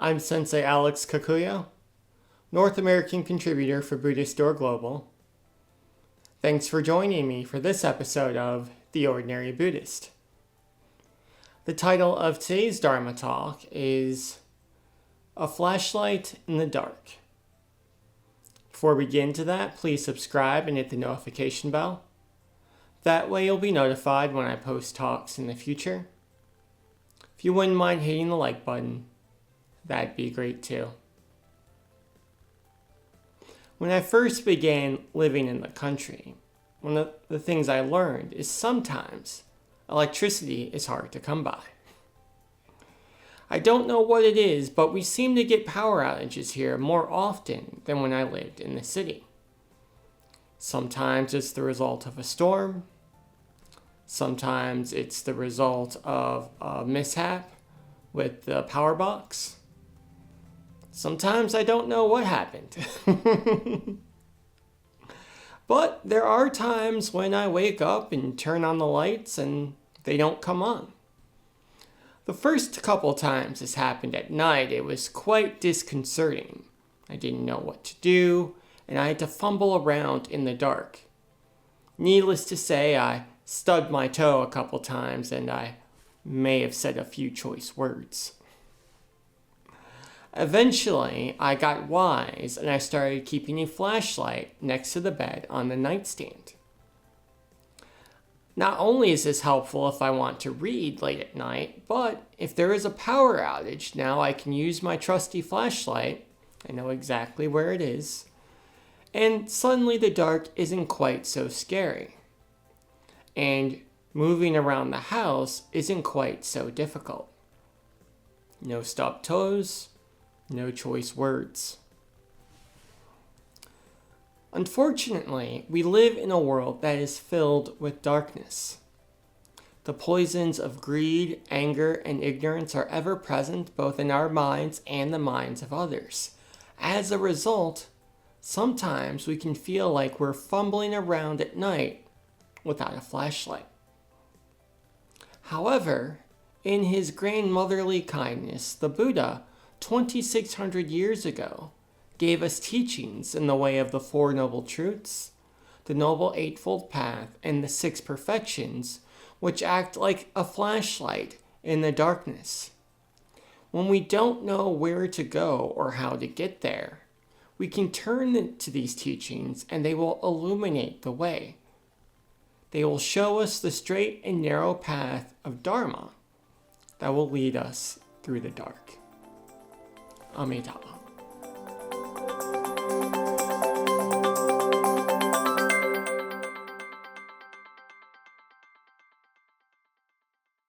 I'm Sensei Alex Kakuyo, North American contributor for Buddhist Global. Thanks for joining me for this episode of The Ordinary Buddhist. The title of today's Dharma talk is A Flashlight in the Dark. Before we get into that, please subscribe and hit the notification bell. That way you'll be notified when I post talks in the future. If you wouldn't mind hitting the like button, that'd be great too. When I first began living in the country, one of the things I learned is sometimes electricity is hard to come by. I don't know what it is, but we seem to get power outages here more often than when I lived in the city. Sometimes it's the result of a storm. Sometimes it's the result of a mishap with the power box. Sometimes I don't know what happened. But there are times when I wake up and turn on the lights and they don't come on. The first couple times this happened at night, it was quite disconcerting. I didn't know what to do, and I had to fumble around in the dark. Needless to say, I stubbed my toe a couple times, and I may have said a few choice words. Eventually, I got wise, and I started keeping a flashlight next to the bed on the nightstand. Not only is this helpful if I want to read late at night, but if there is a power outage, now I can use my trusty flashlight. I know exactly where it is. And suddenly the dark isn't quite so scary. And moving around the house isn't quite so difficult. No stubbed toes, no choice words. Unfortunately, we live in a world that is filled with darkness. The poisons of greed, anger, and ignorance are ever present both in our minds and the minds of others. As a result, sometimes we can feel like we're fumbling around at night without a flashlight. However, in his grandmotherly kindness, the Buddha, 2,600 years ago, gave us teachings in the way of the Four Noble Truths, the Noble Eightfold Path, and the Six Perfections, which act like a flashlight in the darkness. When we don't know where to go or how to get there, we can turn to these teachings and they will illuminate the way. They will show us the straight and narrow path of Dharma that will lead us through the dark. Amitabha.